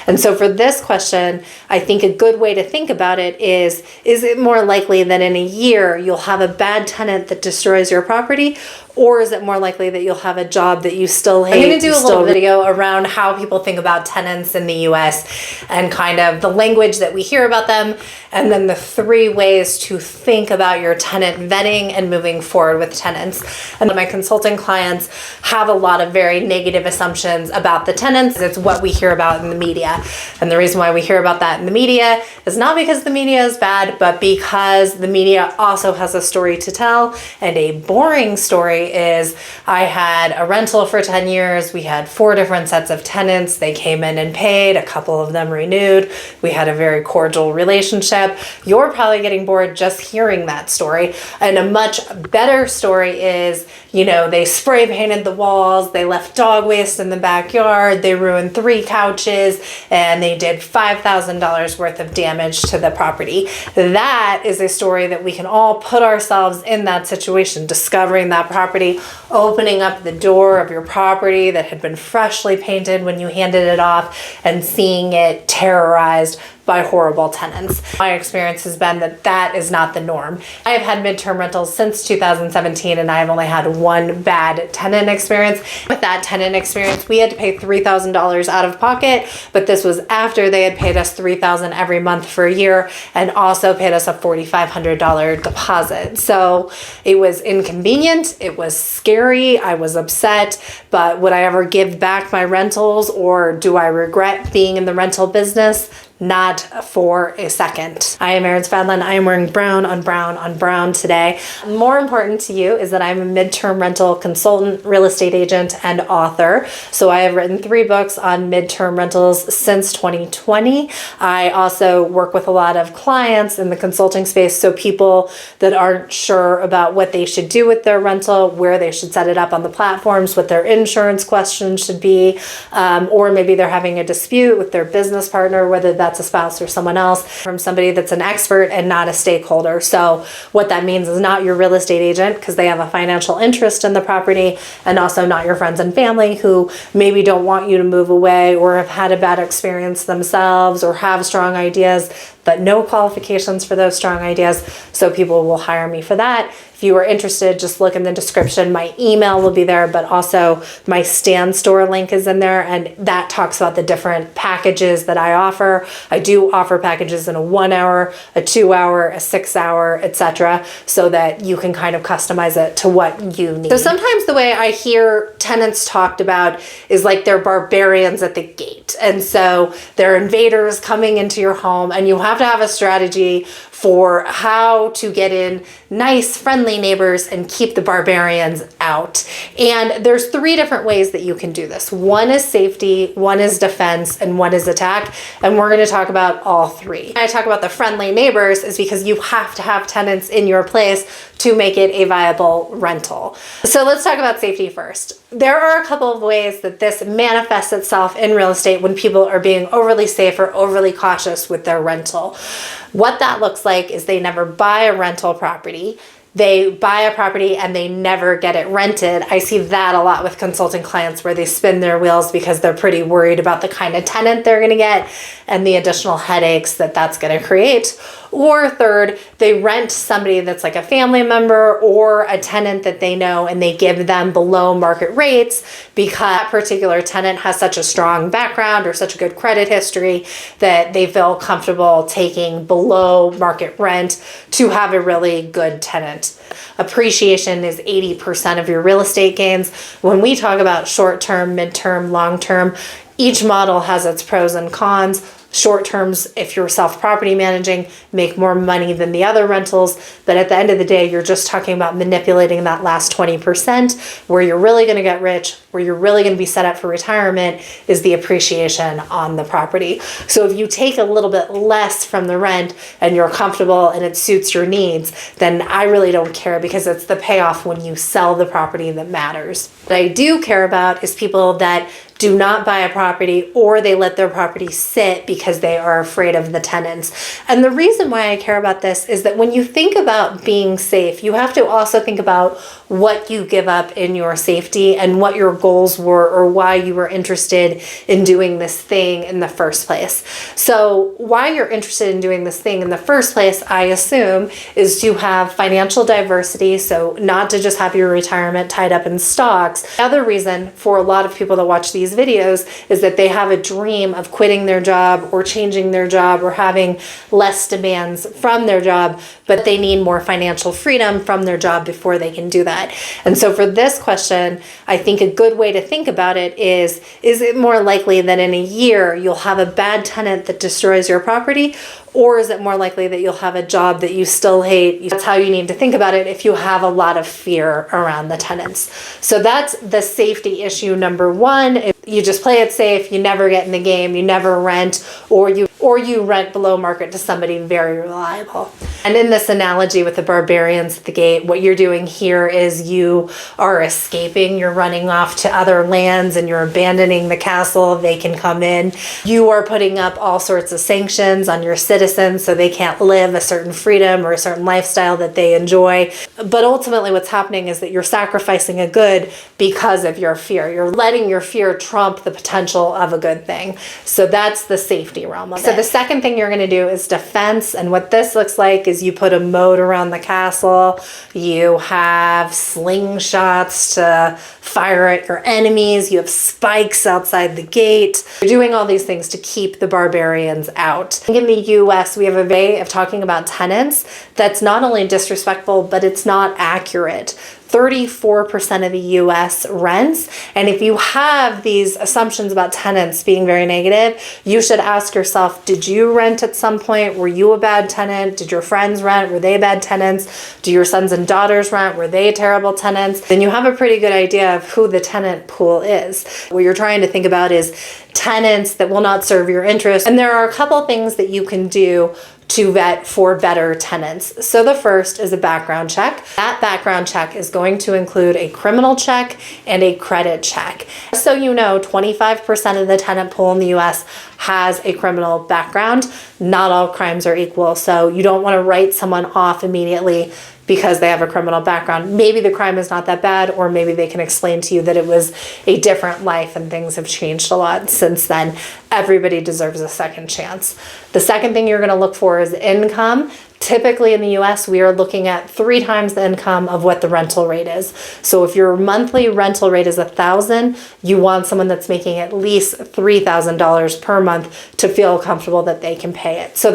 And so for this question, I think a good way to think about it is it more likely that in a year you'll have a bad tenant that destroys your property, or is it more likely that you'll have a job that you still hate? I'm going to do a little video around how people think about tenants in the US and kind of the language that we hear about them, and then the 3 ways to think about your tenant vetting and moving forward with tenants. And my consulting clients have a lot of very negative assumptions about the tenants. It's what we hear about in the media. And the reason why we hear about that in the media is not because the media is bad, but because the media also has a story to tell. And a boring story is, I had a rental for 10 years. We had 4 different sets of tenants. They came in and paid. A couple of them renewed. We had a very cordial relationship. You're probably getting bored just hearing that story. And a much better story is, they spray painted the walls. They left dog waste in the backyard. They ruined 3 couches, and they did $5,000 worth of damage to the property. That is a story that we can all put ourselves in that situation, discovering that property, opening up the door of your property that had been freshly painted when you handed it off, and seeing it terrorized by horrible tenants. My experience has been that that is not the norm. I have had midterm rentals since 2017, and I have only had 1 bad tenant experience. With that tenant experience, we had to pay $3,000 out of pocket, but this was after they had paid us $3,000 every month for a year and also paid us a $4,500 deposit. So it was inconvenient, it was scary, I was upset, but would I ever give back my rentals, or do I regret being in the rental business? Not for a second. I am Erin Spradlin. I am wearing brown on brown on brown today. More important to you is that I'm a midterm rental consultant, real estate agent, and author. So I have written 3 books on midterm rentals since 2020. I also work with a lot of clients in the consulting space. So people that aren't sure about what they should do with their rental, where they should set it up on the platforms, what their insurance questions should be, or maybe they're having a dispute with their business partner, whether that's a spouse or someone else, from somebody that's an expert and not a stakeholder. So what that means is not your real estate agent, because they have a financial interest in the property, and also not your friends and family who maybe don't want you to move away or have had a bad experience themselves or have strong ideas, but no qualifications for those strong ideas. So people will hire me for that. If you are interested, just look in the description. My email will be there, but also my Stan Store link is in there, and that talks about the different packages that I offer. I do offer packages in a 1 hour, a 2 hour, a 6 hour, etc., so that you can kind of customize it to what you need. So sometimes the way I hear tenants talked about is like they're barbarians at the gate. And so they're invaders coming into your home, and you have to have a strategy for how to get in nice, friendly neighbors and keep the barbarians out. And there's 3 different ways that you can do this. One is safety, one is defense, and one is attack. And we're going to talk about all 3. When I talk about the friendly neighbors is because you have to have tenants in your place to make it a viable rental. So let's talk about safety first. There are a couple of ways that this manifests itself in real estate when people are being overly safe or overly cautious with their rental. What that looks like is they never buy a rental property. They buy a property and they never get it rented. I see that a lot with consulting clients, where they spin their wheels because they're pretty worried about the kind of tenant they're going to get and the additional headaches that that's going to create. Or third, they rent somebody that's like a family member or a tenant that they know, and they give them below market rates because that particular tenant has such a strong background or such a good credit history that they feel comfortable taking below market rent to have a really good tenant. Appreciation is 80% of your real estate gains. When we talk about short-term, mid-term, long-term, each model has its pros and cons. Short terms, if you're self-property managing, make more money than the other rentals. But at the end of the day, you're just talking about manipulating that last 20%. Where you're really going to get rich, where you're really going to be set up for retirement, is the appreciation on the property. So if you take a little bit less from the rent and you're comfortable and it suits your needs, then I really don't care, because it's the payoff when you sell the property that matters. What I do care about is people that do not buy a property, or they let their property sit because they are afraid of the tenants. And the reason why I care about this is that when you think about being safe, you have to also think about what you give up in your safety and what your goals were, or why you were interested in doing this thing in the first place. So why you're interested in doing this thing in the first place, I assume, is to have financial diversity. So not to just have your retirement tied up in stocks. The other reason for a lot of people that watch these videos is that they have a dream of quitting their job or changing their job or having less demands from their job, but they need more financial freedom from their job before they can do that. And so for this question, I think a good way to think about it is it more likely that in a year you'll have a bad tenant that destroys your property, or is it more likely that you'll have a job that you still hate? That's how you need to think about it if you have a lot of fear around the tenants. So that's the safety issue number one. If you just play it safe, you never get in the game, you never rent, or you rent below market to somebody very reliable. And in this analogy with the barbarians at the gate, what you're doing here is you are escaping, you're running off to other lands and you're abandoning the castle, they can come in. You are putting up all sorts of sanctions on your citizens so they can't live a certain freedom or a certain lifestyle that they enjoy. But ultimately what's happening is that you're sacrificing a good because of your fear. You're letting your fear trump the potential of a good thing. So that's the safety realm of it. So the second thing you're going to do is defense. And what this looks like is you put a moat around the castle. You have slingshots to fire at your enemies. You have spikes outside the gate. You're doing all these things to keep the barbarians out. In the US, we have a way of talking about tenants that's not only disrespectful, but it's not accurate. 34% of the US rents. And if you have these assumptions about tenants being very negative, you should ask yourself, did you rent at some point? Were you a bad tenant? Did your friends rent? Were they bad tenants? Do your sons and daughters rent? Were they terrible tenants? Then you have a pretty good idea of who the tenant pool is. What you're trying to think about is tenants that will not serve your interest. And there are a couple things that you can do to vet for better tenants. So the first is a background check. That background check is going to include a criminal check and a credit check. So you know, 25% of the tenant pool in the US has a criminal background. Not all crimes are equal, so you don't want to write someone off immediately because they have a criminal background. Maybe the crime is not that bad, or maybe they can explain to you that it was a different life and things have changed a lot since then. Everybody deserves a second chance. The second thing you're going to look for is income. Typically in the US, we are looking at 3 times the income of what the rental rate is. So if your monthly rental rate is $1,000, you want someone that's making at least $3,000 per month to feel comfortable that they can pay it. So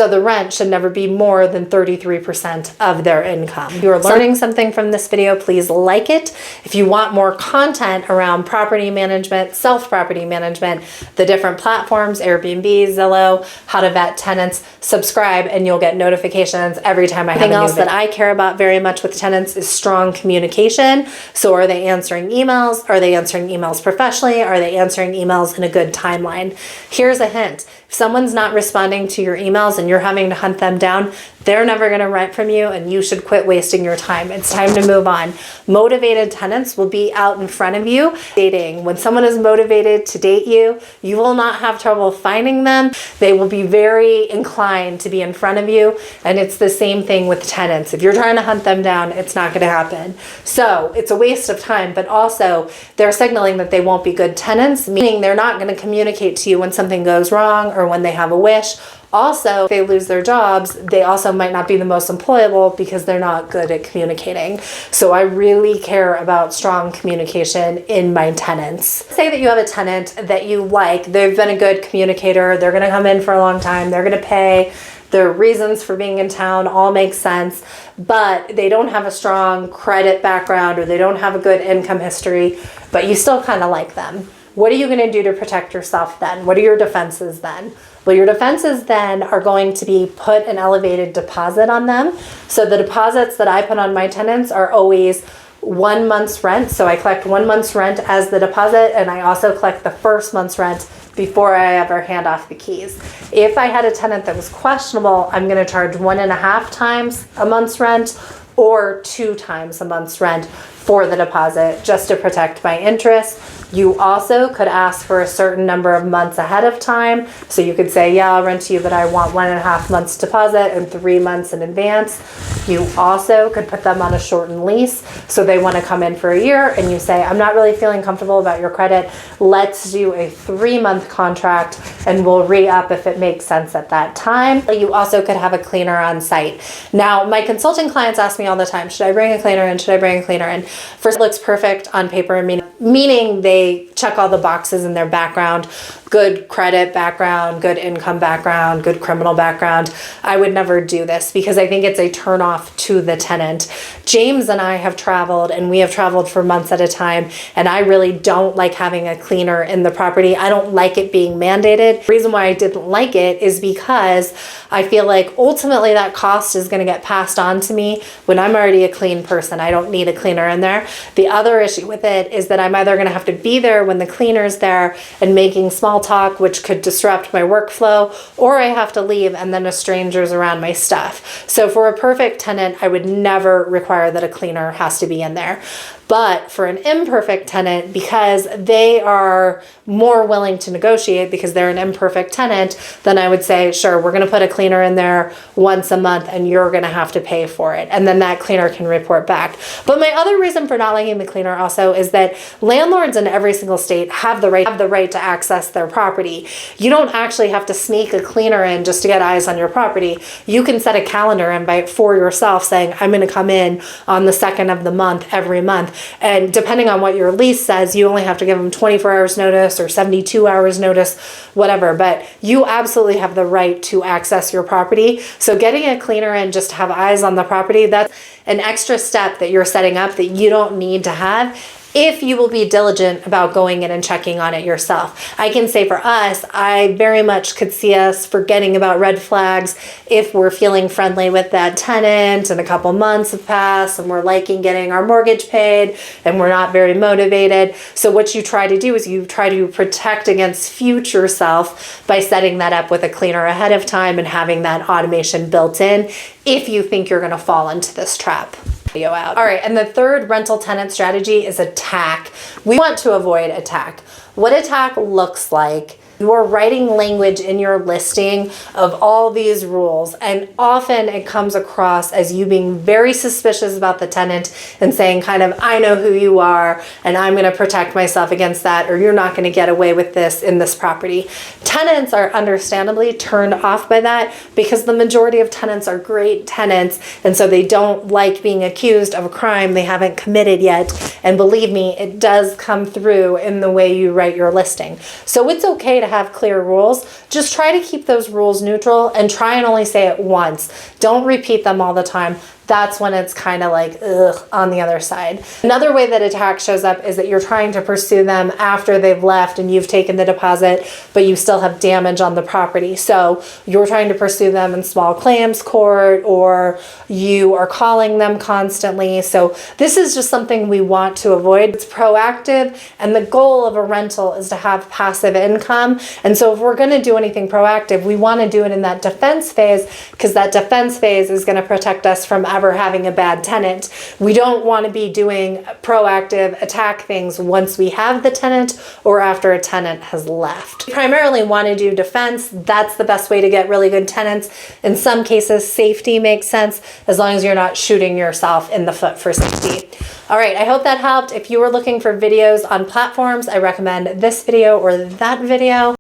the rent should never be more than 33% of their income. If you're learning something from this video, please like it. If you want more content around property management, self-property management, the different platforms, Airbnb, Zillow, how to vet tenants, subscribe and you'll get notifications every time I have a new video. Something else that I care about very much with tenants is strong communication. So are they answering emails? Are they answering emails professionally? Are they answering emails in a good timeline? Here's a hint. If someone's not responding to your emails and you're having to hunt them down, they're never going to rent from you and you should quit wasting your time. It's time to move on. Motivated tenants will be out in front of you. Dating. When someone is motivated to date you, you will not have trouble finding them. They will be very inclined to be in front of you. And it's the same thing with tenants. If you're trying to hunt them down, it's not going to happen. So it's a waste of time, but also they're signaling that they won't be good tenants, meaning they're not going to communicate to you when something goes wrong or when they have a wish. Also, if they lose their jobs, they also might not be the most employable because they're not good at communicating. So I really care about strong communication in my tenants. Say that you have a tenant that you like. They've been a good communicator. They're going to come in for a long time. They're going to pay. Their reasons for being in town all make sense, but they don't have a strong credit background or they don't have a good income history, but you still kind of like them. What are you going to do to protect yourself then? What are your defenses then? Well, your defenses then are going to be put an elevated deposit on them. So the deposits that I put on my tenants are always 1 month's rent. So I collect 1 month's rent as the deposit, and I also collect the first month's rent before I ever hand off the keys. If I had a tenant that was questionable, I'm going to charge 1.5 times a month's rent or 2 times a month's rent for the deposit just to protect my interest. You also could ask for a certain number of months ahead of time. So you could say, yeah, I'll rent to you, but I want 1.5 months deposit and 3 months in advance. You also could put them on a shortened lease. So they want to come in for a year and you say, I'm not really feeling comfortable about your credit. Let's do a 3-month contract and we'll re-up if it makes sense at that time. You also could have a cleaner on site. Now, my consulting clients ask me all the time, should I bring a cleaner in? Should I bring a cleaner in? First, it looks perfect on paper, meaning they check all the boxes in their background, good credit background, good income background, good criminal background. I would never do this because I think it's a turnoff to the tenant. James and I have traveled and we have traveled for months at a time, and I really don't like having a cleaner in the property. I don't like it being mandated. The reason why I didn't like it is because I feel like ultimately that cost is going to get passed on to me when I'm already a clean person. I don't need a cleaner in there. The other issue with it is that I'm either going to have to be there when the cleaner's there and making small talk, which could disrupt my workflow, or I have to leave and then a stranger's around my stuff. So for a perfect tenant, I would never require that a cleaner has to be in there. But for an imperfect tenant, because they are more willing to negotiate because they're an imperfect tenant, then I would say, sure, we're going to put a cleaner in there once a month and you're going to have to pay for it. And then that cleaner can report back. But my other reason for not liking the cleaner also is that landlords in every single state have the right to access their property. You don't actually have to sneak a cleaner in just to get eyes on your property. You can set a calendar invite for yourself saying, I'm going to come in on the 2nd of the month every month. And depending on what your lease says, you only have to give them 24 hours notice or 72 hours notice, whatever. But you absolutely have the right to access your property. So getting a cleaner in just to have eyes on the property, that's an extra step that you're setting up that you don't need to have if you will be diligent about going in and checking on it yourself. I can say for us, I very much could see us forgetting about red flags if we're feeling friendly with that tenant and a couple months have passed and we're liking getting our mortgage paid and we're not very motivated. So what you try to do is you try to protect against future self by setting that up with a cleaner ahead of time and having that automation built in if you think you're going to fall into this trap. Out. All right, and the third rental tenant strategy is attack. We want to avoid attack. What attack looks like, you're writing language in your listing of all these rules, and often it comes across as you being very suspicious about the tenant and saying kind of, I know who you are and I'm going to protect myself against that, or you're not going to get away with this in this property. Tenants are understandably turned off by that because the majority of tenants are great tenants, and so they don't like being accused of a crime they haven't committed yet. And believe me, it does come through in the way you write your listing. So it's okay to have clear rules. Just try to keep those rules neutral and try and only say it once. Don't repeat them all the time. That's when it's kind of like, ugh, on the other side. Another way that attack shows up is that you're trying to pursue them after they've left and you've taken the deposit, but you still have damage on the property. So you're trying to pursue them in small claims court, or you are calling them constantly. So this is just something we want to avoid. It's proactive, and the goal of a rental is to have passive income. And so if we're going to do anything proactive, we want to do it in that defense phase, because that defense phase is going to protect us from ever having a bad tenant. We don't want to be doing proactive attack things once we have the tenant or after a tenant has left. We primarily want to do defense. That's the best way to get really good tenants. In some cases, safety makes sense as long as you're not shooting yourself in the foot for safety. All right, I hope that helped. If you were looking for videos on platforms, I recommend this video or that video.